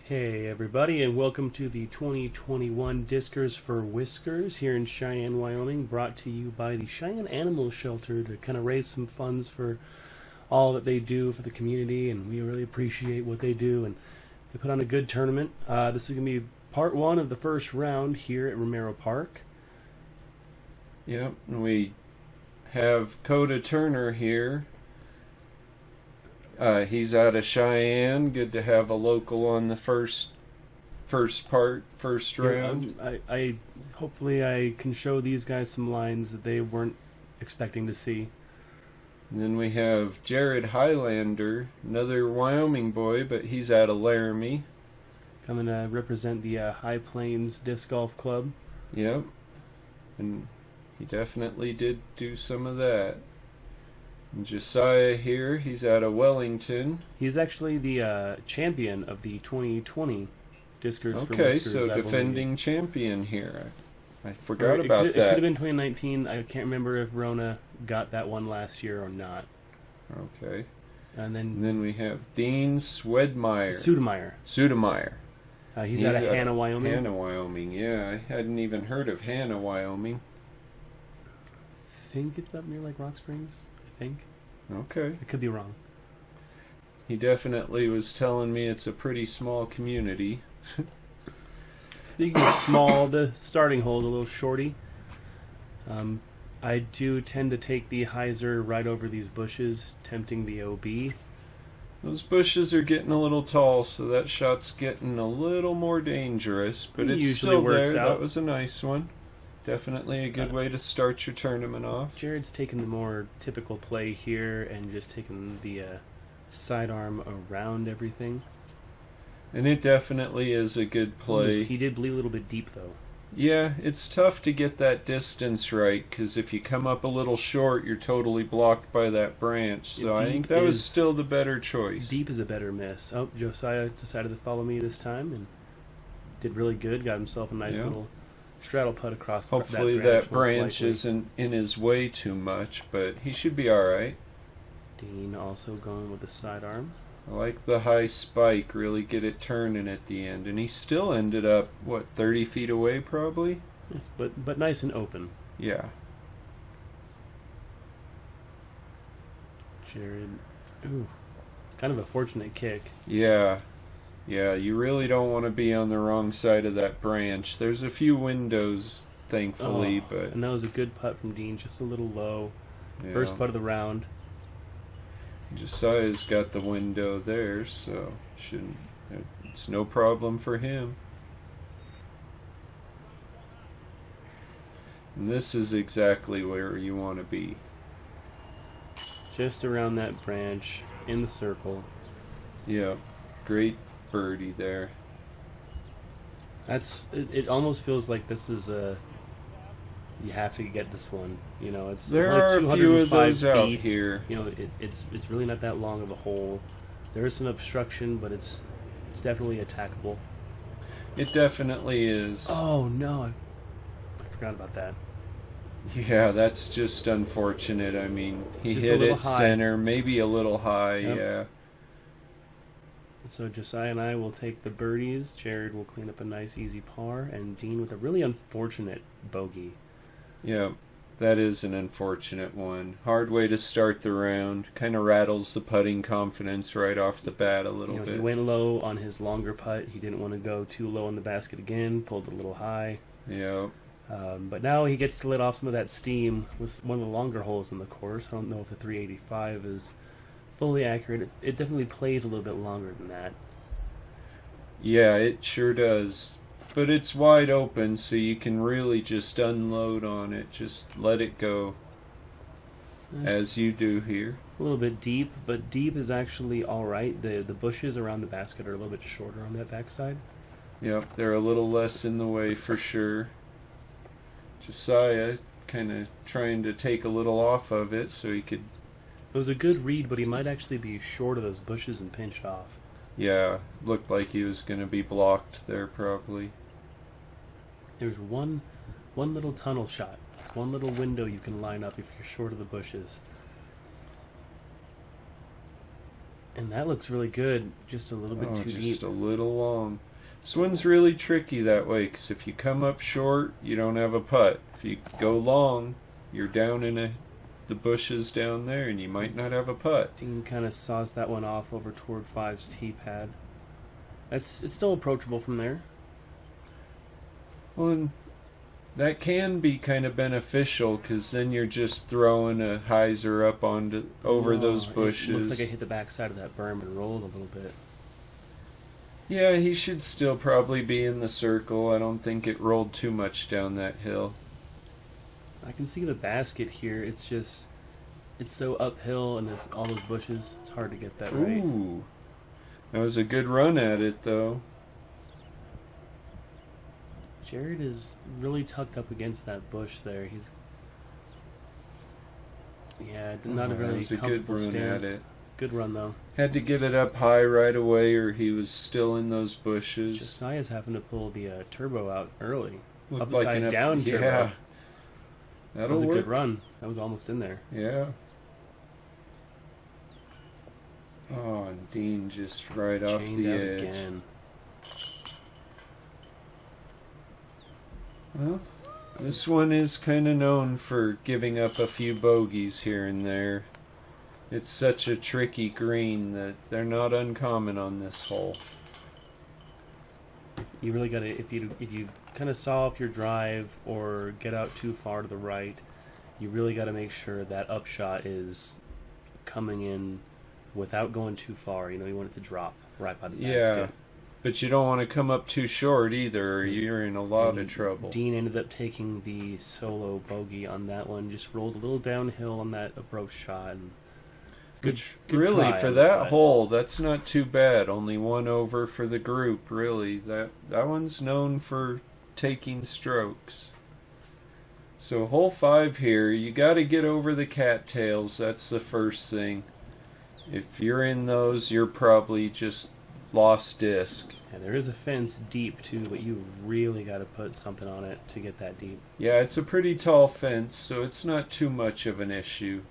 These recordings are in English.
Hey everybody, and welcome to the 2021 Discers for Whiskers here in Cheyenne, Wyoming, brought to you by the Cheyenne Animal Shelter to kind of raise some funds for all that they do for the community, and we really appreciate what they do, and they put on a good tournament. This is going to be part one of the first round here at Romero Park. Yep, and we have Coda Turner here. He's out of Cheyenne. Good to have a local on the first round. I hopefully I can show these guys some lines that they weren't expecting to see. And then we have Hylander, another Wyoming boy, but he's out of Laramie. Coming to represent the High Plains Disc Golf Club. Yep, and he definitely did do some of that. And Josiah here, he's out of Wellington. He's actually the champion of the 2020 Discers for Whiskers. Okay, so defending champion here. I forgot about that. It could have been 2019. I can't remember if Rona got that one last year or not. Okay. And then we have Dean Suedmeier. Suedmeier. He's out of Hannah, Wyoming. Hannah, Wyoming. Yeah, I hadn't even heard of Hannah, Wyoming. I think it's up near like Rock Springs. I think. Okay. I could be wrong. He definitely was telling me it's a pretty small community. Speaking of small, the starting hole's a little shorty. I do tend to take the hyzer right over these bushes, tempting the OB. Those bushes are getting a little tall, so that shot's getting a little more dangerous, but it's still there. That was a nice one. Definitely a good way to start your tournament off. Jared's taking the more typical play here and just taking the sidearm around everything. And it definitely is a good play. He did bleed a little bit deep, though. Yeah, it's tough to get that distance right, because if you come up a little short, you're totally blocked by that branch. So I think that was still the better choice. Deep is a better miss. Oh, Josiah decided to follow me this time and did really good. Got himself a nice little straddle putt across. Hopefully that branch isn't in his way too much, but he should be alright. Dean also going with the sidearm. I like the high spike, really get it turning at the end. And he still ended up, 30 feet away probably? Yes, but nice and open. Yeah. Jared, ooh, it's kind of a fortunate kick. Yeah. Yeah, you really don't want to be on the wrong side of that branch. There's a few windows, thankfully, but... And that was a good putt from Dean, just a little low. Yeah. First putt of the round. Josiah's got the window there, so it's no problem for him. And this is exactly where you want to be. Just around that branch, in the circle. Yeah, great birdie there. It almost feels like this is you have to get this one. You know, there are a few of those out here. You know, it's really not that long of a hole. There is some obstruction, but it's definitely attackable. It definitely is. Oh no, I forgot about that. Yeah, that's just unfortunate. I mean, he just hit it center, maybe a little high. Yep. Yeah. So Josiah and I will take the birdies. Jared will clean up a nice easy par, and Dean with a really unfortunate bogey. Yeah, that is an unfortunate one. Hard way to start the round. Kind of rattles the putting confidence right off the bat a little bit. He went low on his longer putt. He didn't want to go too low on the basket again. Pulled it a little high. Yeah. But now he gets to let off some of that steam with one of the longer holes in the course. I don't know if the 385 is fully accurate. It definitely plays a little bit longer than that. Yeah, it sure does. But it's wide open, so you can really just unload on it. Just let it go. As you do here. A little bit deep, but deep is actually alright. The bushes around the basket are a little bit shorter on that backside. Yep, they're a little less in the way for sure. Josiah kind of trying to take a little off of it so he could... It was a good read, but he might actually be short of those bushes and pinch off. Yeah, looked like he was going to be blocked there probably. There's one little tunnel shot. There's one little window you can line up if you're short of the bushes. And that looks really good. Just a little bit too deep. Just a little long. This one's really tricky that way, because if you come up short, you don't have a putt. If you go long, you're down in the bushes down there, and you might not have a putt. Dean kind of saws that one off over toward 5's tee pad. It's still approachable from there. Well, and that can be kind of beneficial, because then you're just throwing a hyzer up over those bushes. It looks like I hit the backside of that berm and rolled a little bit. Yeah, he should still probably be in the circle. I don't think it rolled too much down that hill. I can see the basket here. It's just, it's so uphill and there's all those bushes. It's hard to get that right. Ooh, that was a good run at it, though. Jared is really tucked up against that bush there. He's, yeah, not a really comfortable stance. At it. Good run, though. Had to get it up high right away or he was still in those bushes. Josiah's having to pull the turbo out early. Looked Upside like down turbo. Yeah. That was a good run. That was almost in there. Yeah. Oh, and Dean just right off the edge. Again. Well, this one is kind of known for giving up a few bogeys here and there. It's such a tricky green that they're not uncommon on this hole. You really got to, if you kind of saw off your drive or get out too far to the right, you really got to make sure that upshot is coming in without going too far. You know, you want it to drop right by the basket. Yeah, but you don't want to come up too short either, or you're in a lot of trouble. Dean ended up taking the solo bogey on that one. Just rolled a little downhill on that approach shot. And good really, for that hole, that's not too bad. Only one over for the group, really. That one's known for taking strokes. So hole 5 here, you got to get over the cattails. That's the first thing. If you're in those, you're probably just lost disc. Yeah, there is a fence deep too, but you really got to put something on it to get that deep. Yeah, it's a pretty tall fence, so it's not too much of an issue.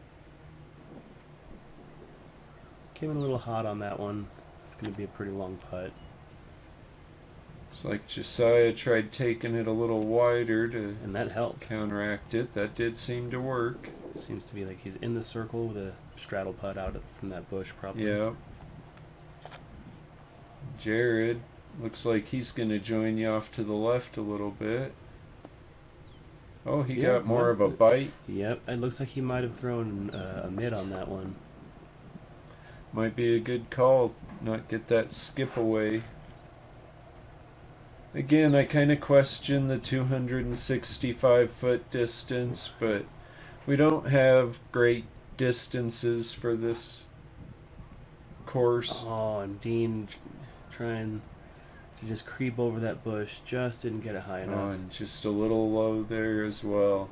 Came in a little hot on that one. It's going to be a pretty long putt. It's like Josiah tried taking it a little wider to and that helped counteract it. That did seem to work. Seems to be like he's in the circle with a straddle putt out from that bush, probably. Yeah. Jared looks like he's going to join you off to the left a little bit. Oh, he got more of a bite. Yep, it looks like he might have thrown a mid on that one. Might be a good call, not get that skip away. Again, I kind of question the 265-foot distance, but we don't have great distances for this course. Oh, and Dean trying to just creep over that bush, just didn't get it high enough. Oh, and just a little low there as well.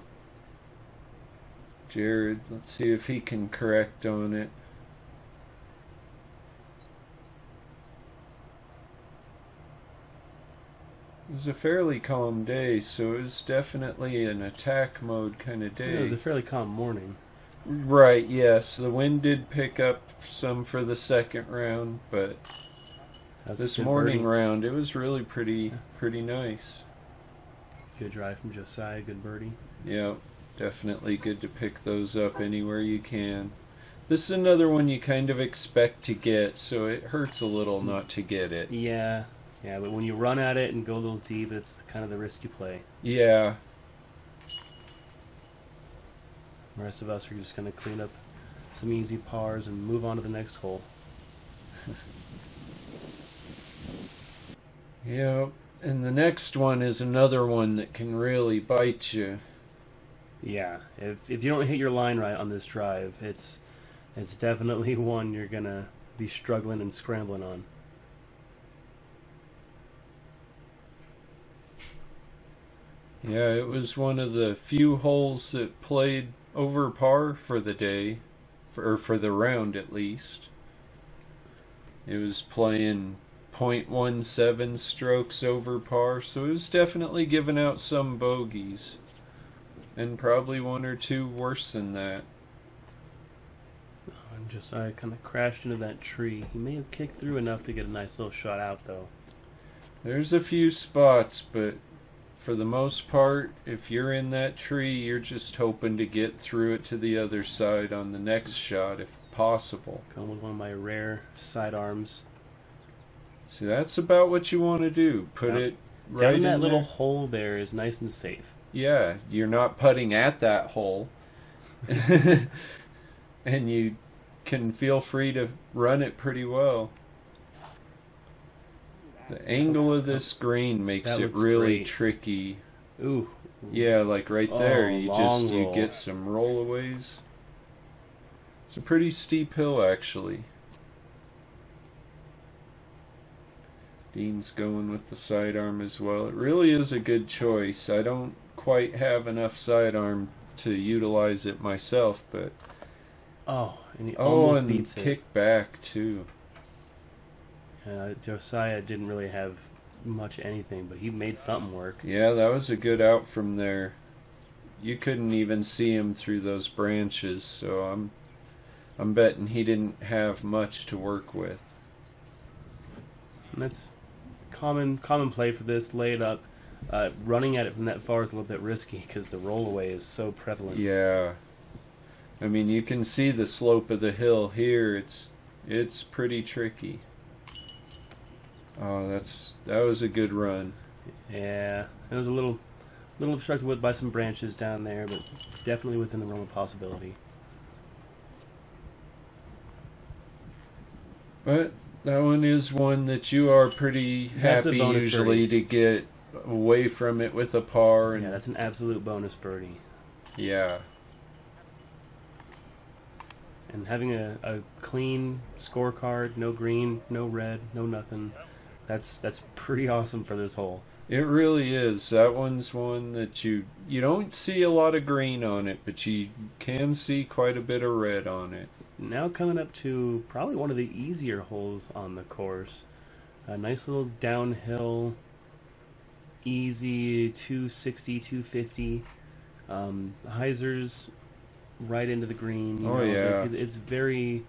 Jared, let's see if he can correct on it. It was a fairly calm day, so it was definitely an attack mode kind of day. Yeah, it was a fairly calm morning. Right, yes. The wind did pick up some for the second round, but this morning round, it was really pretty nice. Good drive from Josiah, good birdie. Yeah, definitely good to pick those up anywhere you can. This is another one you kind of expect to get, so it hurts a little not to get it. Yeah. Yeah, but when you run at it and go a little deep, it's kind of the risk you play. Yeah. The rest of us are just going to clean up some easy pars and move on to the next hole. Yeah, and the next one is another one that can really bite you. Yeah, if you don't hit your line right on this drive, it's definitely one you're going to be struggling and scrambling on. Yeah, it was one of the few holes that played over par for the day, for the round at least. It was playing .17 strokes over par, so it was definitely giving out some bogeys, and probably one or two worse than that. Josiah kind of crashed into that tree. He may have kicked through enough to get a nice little shot out, though. There's a few spots, but for the most part, if you're in that tree, you're just hoping to get through it to the other side on the next shot, if possible. Going with one of my rare sidearms. See, that's about what you want to do. Put it right Down in that little there. hole there is nice and safe. Yeah, you're not putting at that hole. And you can feel free to run it pretty well. The angle of this green makes That it looks really great. tricky. Ooh. Yeah, like right there, Oh, you long you roll. get some rollaways. It's a pretty steep hill, actually. Dean's going with the sidearm as well. It really is a good choice. I don't quite have enough sidearm to utilize it myself, but Oh, and he almost and beats it. kick back too. Josiah didn't really have much anything, but he made something work. Yeah, that was a good out from there. You couldn't even see him through those branches, so I'm betting he didn't have much to work with. And that's common play for this. Lay it up. Running at it from that far is a little bit risky because the rollaway is so prevalent. Yeah. I mean, you can see the slope of the hill here. It's pretty tricky. Oh, that was a good run. Yeah, it was a little obstructed by some branches down there, but definitely within the realm of possibility. But that one is one that you are pretty That's a happy bonus usually to get away from it with a par. And Yeah, that's an absolute bonus birdie. yeah. And having a clean scorecard, no green, no red, no nothing, that's pretty awesome for this hole. It really is. That one's one that you don't see a lot of green on it, but you can see quite a bit of red on it. Now coming up to probably one of the easier holes on the course. A nice little downhill, easy 260, 250. Hyzers right into the green. You Oh, know, yeah. like, it's very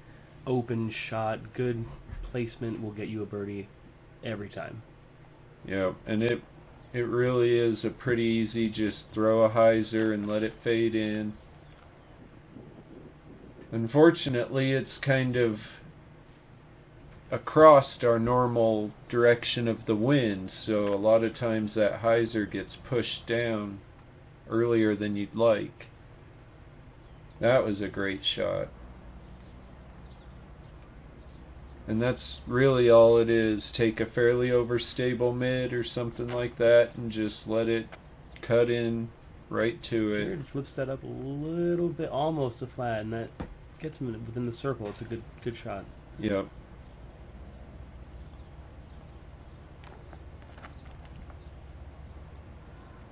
open shot. Good placement will get you a birdie every time. Yeah, and it really is a pretty easy just throw a hyzer and let it fade in. Unfortunately, it's kind of across our normal direction of the wind, so a lot of times that hyzer gets pushed down earlier than you'd like. That was a great shot. And that's really all it is. Take a fairly overstable mid or something like that and just let it cut in right to it. Jared flips that up a little bit, almost to flat, and that gets him within the circle. It's a good shot. Yep.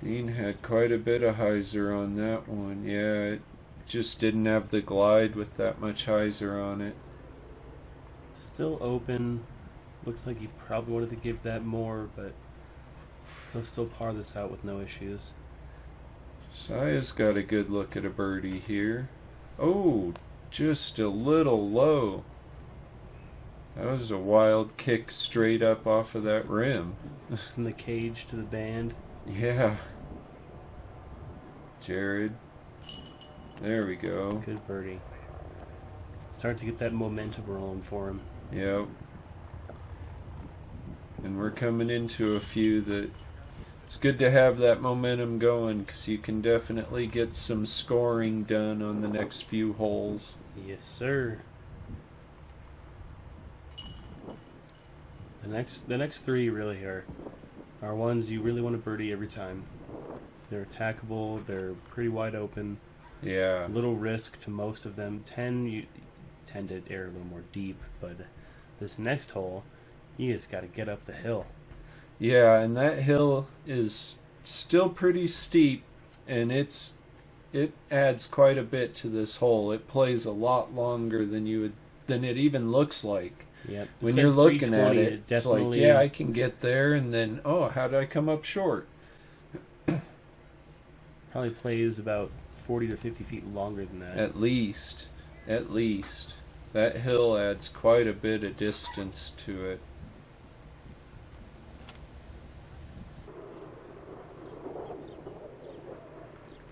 Dean had quite a bit of hyzer on that one. Yeah, it just didn't have the glide with that much hyzer on it. Still open. Looks like he probably wanted to give that more, but he'll still par this out with no issues. Josiah's got a good look at a birdie here. Oh, just a little low. That was a wild kick straight up off of that rim. From the cage to the band. Yeah. Jared. There we go. Good birdie. Start to get that momentum rolling for him. Yep. And we're coming into a few that it's good to have that momentum going because you can definitely get some scoring done on the next few holes. Yes, sir. The next three really are ones you really want to birdie every time. They're attackable. They're pretty wide open. Yeah. Little risk to most of them. 10, you tend to air a little more deep, but this next hole, you just got to get up the hill. Yeah, and that hill is still pretty steep, and it adds quite a bit to this hole. It plays a lot longer than it even looks like. Yep. When you're looking at 320, it, it's like, definitely, yeah, I can get there, and then, oh, how did I come up short? probably plays about 40 to 50 feet longer than that. At least. That hill adds quite a bit of distance to it.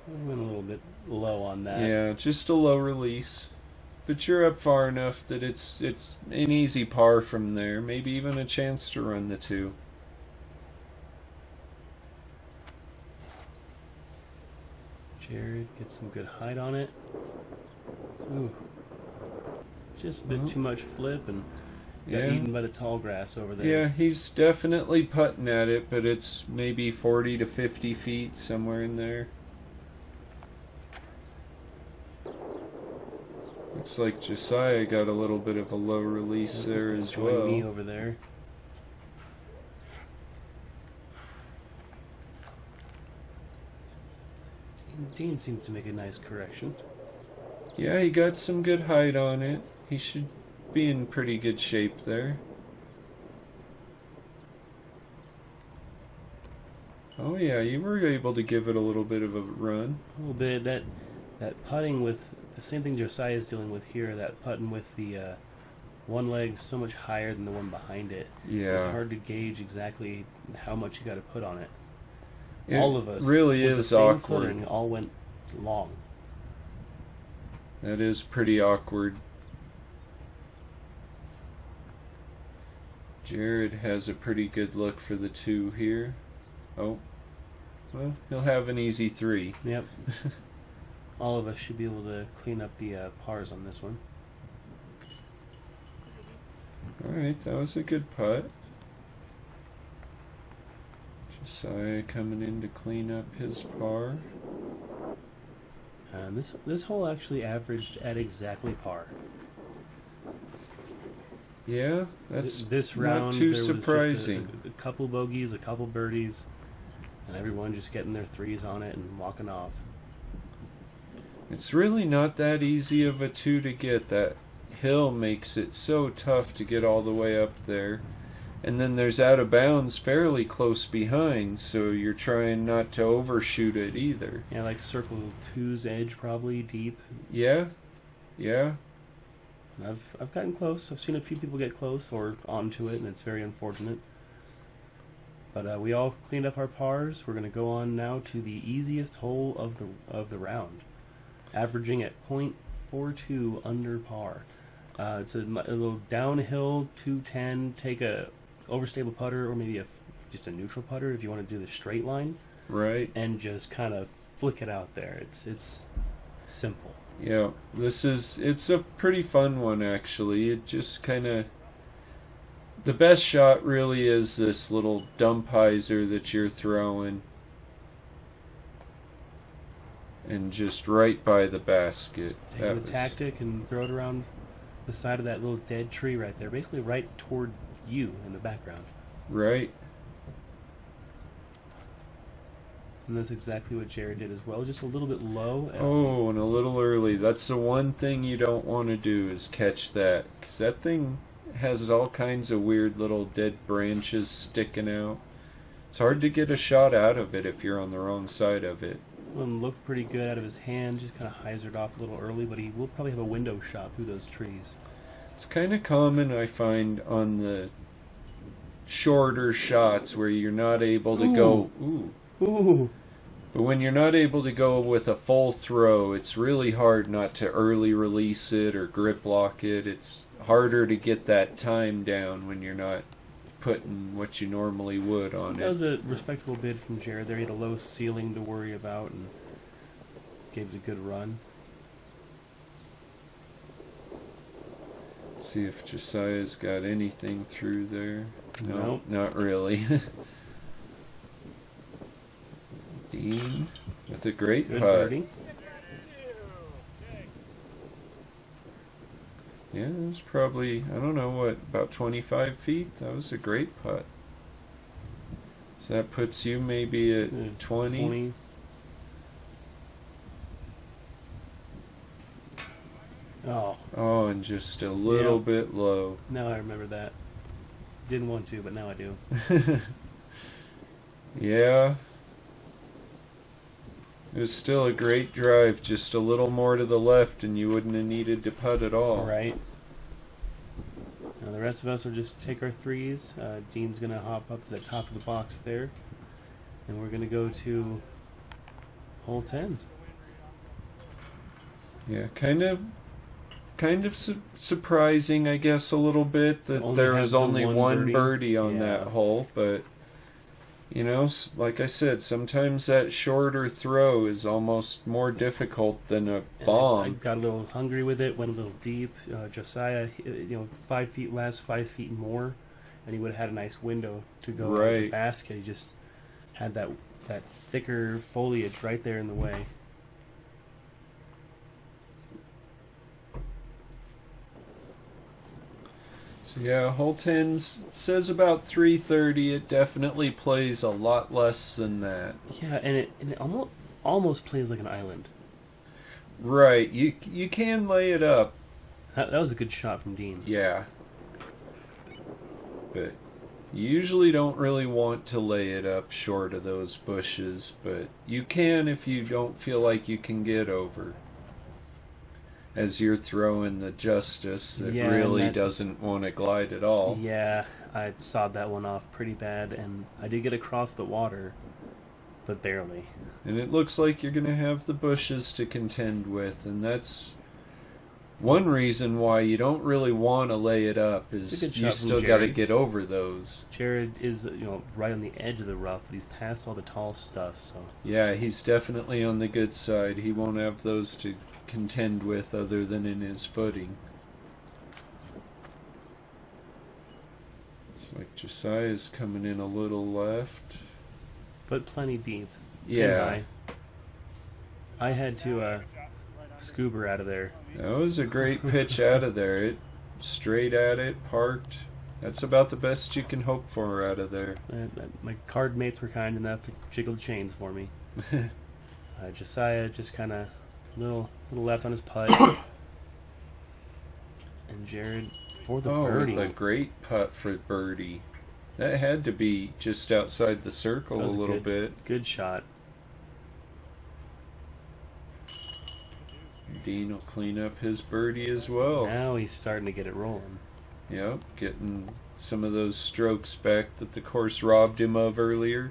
I went a little bit low on that. Yeah, just a low release. But you're up far enough that it's an easy par from there. Maybe even a chance to run the 2. Jared gets some good height on it. Ooh. Just a bit too much flip and got eaten by the tall grass over there. Yeah, he's definitely putting at it, but it's maybe 40 to 50 feet, somewhere in there. Looks like Josiah got a little bit of a low release there as well. Me over there. Dean seems to make a nice correction. Yeah, he got some good height on it. He should be in pretty good shape there. Oh yeah, you were able to give it a little bit of a run. A little bit. That putting with the same thing Josiah is dealing with here. That putting with the one leg so much higher than the one behind it. Yeah, it's hard to gauge exactly how much you got to put on it. It all of us really with is the same awkward. Footing, all went long. That is pretty awkward. Jared has a pretty good look for the 2 here. Oh, well, he'll have an easy 3. Yep. All of us should be able to clean up the pars on this one. Alright, that was a good putt. Josiah coming in to clean up his par. This hole actually averaged at exactly par. Yeah, that's this round, not too there surprising. Was just a couple bogeys, a couple birdies, and everyone just getting their 3s on it and walking off. It's really not that easy of a 2 to get. That hill makes it so tough to get all the way up there. And then there's out of bounds fairly close behind, so you're trying not to overshoot it either. Yeah, like circle 2's edge probably deep. Yeah, yeah. I've gotten close. I've seen a few people get close or onto it, and it's very unfortunate. But we all cleaned up our pars. We're going to go on now to the easiest hole of the round, averaging at .42 under par. It's a little downhill 210. Take a overstable putter or maybe just a neutral putter if you want to do the straight line. Right. And just kind of flick it out there. It's simple. Yeah, it's a pretty fun one actually. It just kind of, the best shot really is this little dump hyzer that you're throwing. And just right by the basket. Take the tactic and throw it around the side of that little dead tree right there, basically right toward you in the background. Right. And that's exactly what Jared did as well, just a little bit low. Oh, and a little early. That's the one thing you don't want to do is catch that, because that thing has all kinds of weird little dead branches sticking out. It's hard to get a shot out of it if you're on the wrong side of it. One looked pretty good out of his hand, just kind of hyzered off a little early, but he will probably have a window shot through those trees. It's kind of common, I find, on the shorter shots where you're not able to go. Ooh. But when you're not able to go with a full throw, it's really hard not to early release it or grip lock it. It's harder to get that time down when you're not putting what you normally would on it. That was a respectable bid from Jared there. He had a low ceiling to worry about and gave it a good run. Let's see if Josiah's got anything through there. Nope. Not really. Dean with a great Good putt. birdie. Yeah, it was probably, I don't know what, about 25 feet? That was a great putt. So that puts you maybe at 20? Oh, and just a little bit low. Now I remember that. Didn't want to, but now I do. Yeah. It was still a great drive, just a little more to the left and you wouldn't have needed to putt at all. Right. The rest of us will just take our threes. Dean's going to hop up to the top of the box there. And we're going to go to hole 10. Yeah, kind of surprising, I guess, a little bit that there was only one birdie on that hole. But, you know, like I said, sometimes that shorter throw is almost more difficult than a bomb. I got a little hungry with it, went a little deep. Josiah, 5 feet less, 5 feet more, and he would have had a nice window to go in the basket. He just had that thicker foliage right there in the way. So yeah, hole 10 says about 330. It definitely plays a lot less than that. Yeah, and it almost plays like an island. Right, you can lay it up. That was a good shot from Dean. Yeah. But you usually don't really want to lay it up short of those bushes, but you can if you don't feel like you can get over. As you're throwing the Justice that really doesn't want to glide at all. Yeah, I sawed that one off pretty bad, and I did get across the water, but barely. And it looks like you're going to have the bushes to contend with, and that's one reason why you don't really want to lay it up, is you still got to get over those. Jared is, right on the edge of the rough, but he's past all the tall stuff, so... Yeah, he's definitely on the good side. He won't have those to contend with other than in his footing. It's like Josiah's coming in a little left. But plenty deep. Yeah. I had to scuba out of there. That was a great pitch out of there. It straight at it, parked. That's about the best you can hope for out of there. My card mates were kind enough to jiggle the chains for me. Josiah just kind of little left on his putt. And Jared for the birdie. With a great putt for birdie. That had to be just outside the circle a little bit. Good shot. Dean will clean up his birdie as well. Now he's starting to get it rolling. Yep, getting some of those strokes back that the course robbed him of earlier.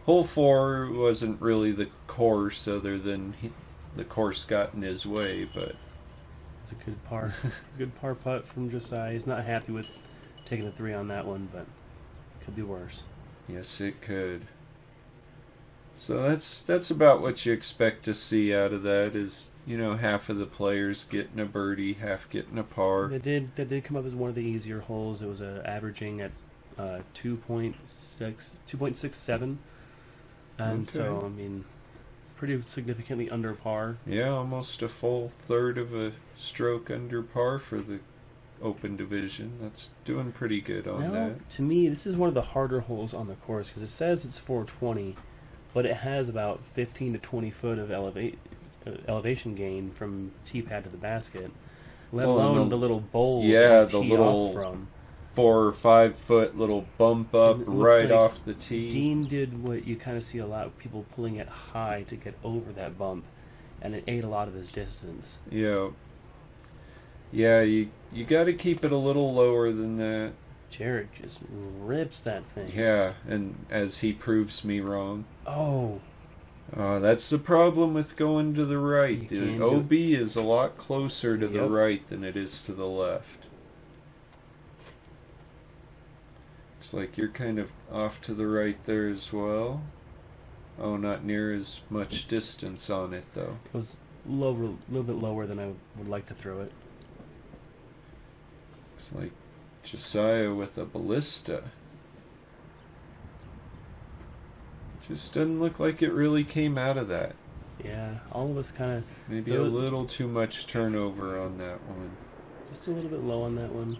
Hole 4 wasn't really the course, other than the course got in his way, but... It's a good par. Good par putt from Josiah. He's not happy with taking the 3 on that one, but it could be worse. Yes, it could. So that's about what you expect to see out of that, is, half of the players getting a birdie, half getting a par. That did come up as one of the easier holes. It was averaging at 2.67. And so, pretty significantly under par. Yeah, almost a full third of a stroke under par for the Open Division. That's doing pretty good on that. To me, this is one of the harder holes on the course, because it says it's 420, but it has about 15 to 20 foot of elevation gain from tee pad to the basket, let alone the little bowl the tee little off from. 4 or 5 foot little bump up right off the tee. Dean did what you kind of see a lot of people pulling it high to get over that bump, and it ate a lot of his distance. Yeah, you got to keep it a little lower than that. Jared just rips that thing. Yeah, and as he proves me wrong. Oh. That's the problem with going to the right. The OB is a lot closer to the right than it is to the left. Looks like you're kind of off to the right there as well. Oh, not near as much distance on it, though. It was a little bit lower than I would like to throw it. It's like Josiah with a ballista. Just doesn't look like it really came out of that. Yeah, all of us kind of... Maybe a little too much turnover on that one. Just a little bit low on that one.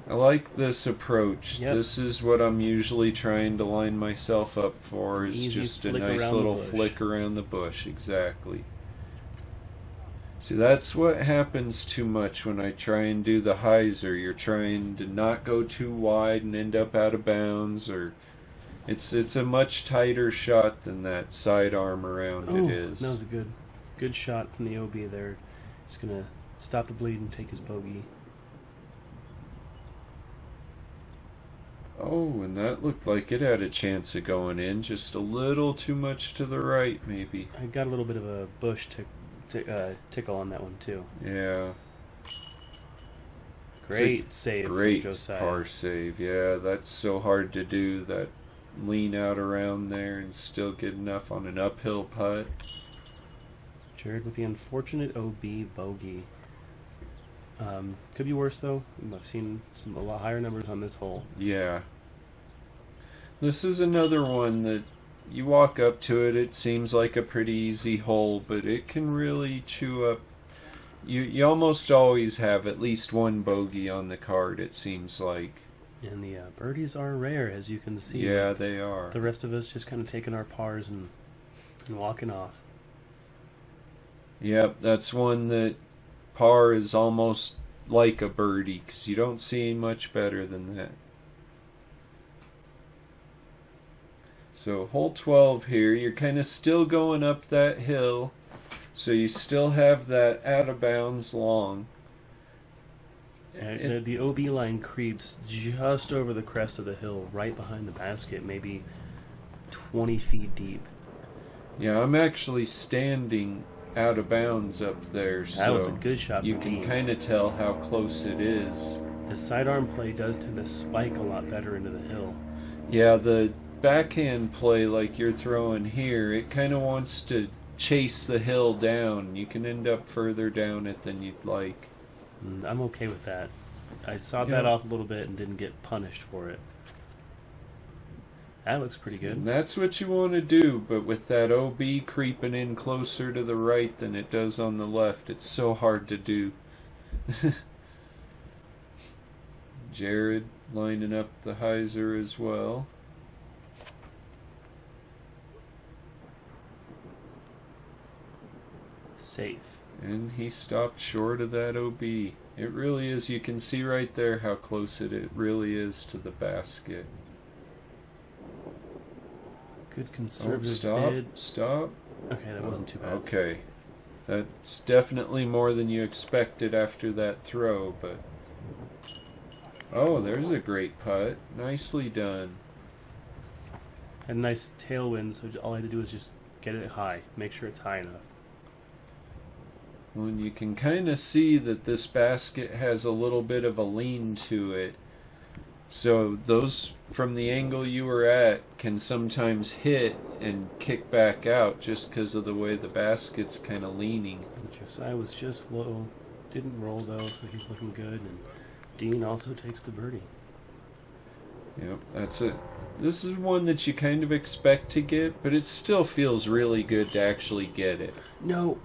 I like this approach. Yep. This is what I'm usually trying to line myself up for, is just a nice little flick around the bush. Exactly. See, that's what happens too much when I try and do the hyzer. You're trying to not go too wide and end up out of bounds, or it's a much tighter shot than that sidearm around it is. That was a good shot from the OB there. He's going to stop the bleed and take his bogey. Oh, and that looked like it had a chance of going in. Just a little too much to the right, maybe. I got a little bit of a bush tickle on that one, too. Yeah. Great save Great from Josiah. par save. Yeah, that's so hard to do. That lean out around there and still get enough on an uphill putt. Jared with the unfortunate OB bogey. Could be worse, though. I've seen a lot higher numbers on this hole. Yeah. This is another one that you walk up to it, it seems like a pretty easy hole, but it can really chew up. You almost always have at least one bogey on the card, it seems like. And the birdies are rare, as you can see. Yeah, they are. The rest of us just kind of taking our pars and walking off. Yep, that's one that par is almost like a birdie, because you don't see much better than that. So hole 12 here, you're kind of still going up that hill, so you still have that out of bounds long. The OB line creeps just over the crest of the hill, right behind the basket, maybe 20 feet deep. Yeah, I'm actually standing out of bounds up there, so that was a good shot. You can kind of tell how close it is. The sidearm play does tend to spike a lot better into the hill. Yeah, the backhand play like you're throwing here, it kind of wants to chase the hill down. You can end up further down it than you'd like. And I'm okay with that. I sawed that off a little bit and didn't get punished for it. That looks pretty good. And that's what you want to do, but with that OB creeping in closer to the right than it does on the left, it's so hard to do. Jared lining up the hyzer as well. Safe. And he stopped short of that OB. It really is, you can see right there how close it really is to the basket. Good conservative stop, bid. stop. Okay, that wasn't too bad. Okay. That's definitely more than you expected after that throw, but... Oh, there's a great putt. Nicely done. Had a nice tailwind, so all I had to do was just get it high. Make sure it's high enough. Well, you can kind of see that this basket has a little bit of a lean to it. So those from the angle you were at can sometimes hit and kick back out just because of the way the basket's kind of leaning. Josiah was just low. Didn't roll though, so he's looking good. And Dean also takes the birdie. Yep, that's it. This is one that you kind of expect to get, but it still feels really good to actually get it. No.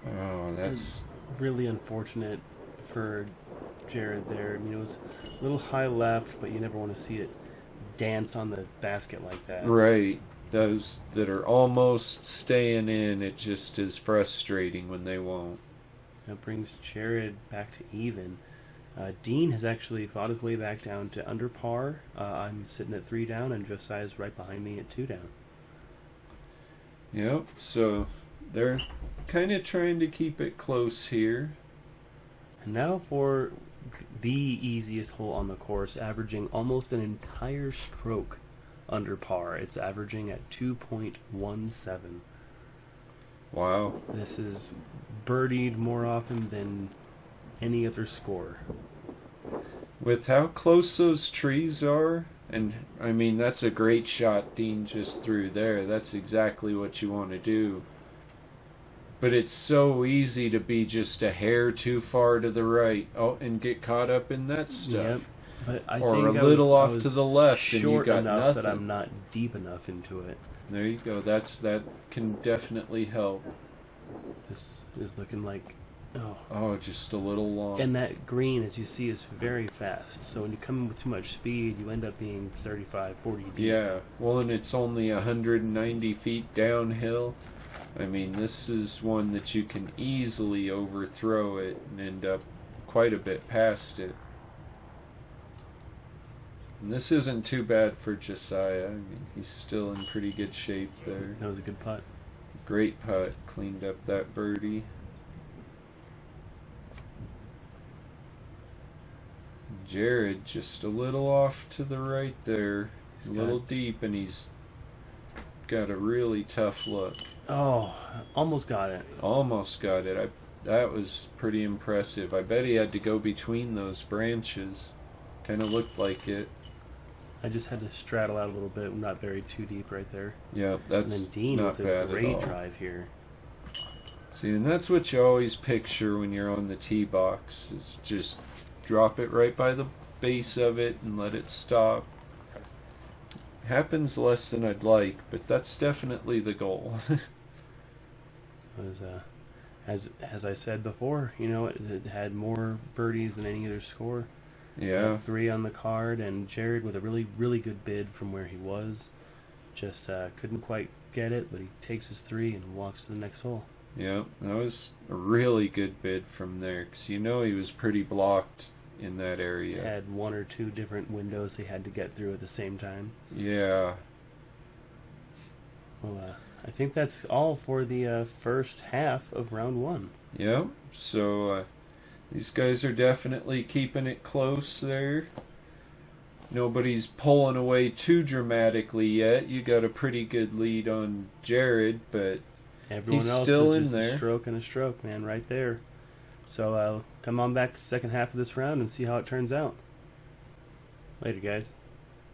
Oh, that's really unfortunate for Jared there. I mean, it was a little high left, but you never want to see it dance on the basket like that. right. Those that are almost staying in, it just is frustrating when they won't. That brings Jared back to even. Dean has actually fought his way back down to under par. I'm sitting at 3 down, and Josiah's right behind me at 2 down. Yep, so they're kind of trying to keep it close here. And now for the easiest hole on the course, averaging almost an entire stroke under par. It's averaging at 2.17. Wow. This is birdied more often than any other score. With how close those trees are, and I mean, that's a great shot Dean just threw there. That's exactly what you want to do. But it's so easy to be just a hair too far to the right, and get caught up in that stuff. Yep. But I or think a little off to was the left, and you short got enough nothing. that I'm not deep enough into it. There you go. That can definitely help. This is looking like, Oh, just a little long. and that green, as you see, is very fast. So when you come in with too much speed, you end up being 35, 40 deep. Yeah, well, and it's only 190 feet downhill. I mean, this is one that you can easily overthrow it and end up quite a bit past it. And this isn't too bad for Josiah. I mean, he's still in pretty good shape there. That was a good putt. Great putt. Cleaned up that birdie. Jared just a little off to the right there. He's a little deep, and he's got a really tough look. Oh, almost got it. Almost got it. That was pretty impressive. I bet he had to go between those branches. Kind of looked like it. I just had to straddle out a little bit, not buried too deep right there. Yeah, that's and then Dean not with bad a great at all. drive here. See, and that's what you always picture when you're on the tee box, is just drop it right by the base of it and let it stop. Happens less than I'd like, but that's definitely the goal. As I said before, you know, it had more birdies than any other score. Yeah. 3 on the card, and Jared with a really, really good bid from where he was. Just couldn't quite get it, but he takes his 3 and walks to the next hole. Yeah, that was a really good bid from there, because you know he was pretty blocked in that area. He had 1 or 2 different windows they had to get through at the same time. Yeah. Well, I think that's all for the first half of round 1. Yeah, so these guys are definitely keeping it close there. Nobody's pulling away too dramatically yet. You got a pretty good lead on Jared, but everyone else still is just in there. a stroke and a stroke, man, right there. So come on back to the second half of this round and see how it turns out. Later, guys.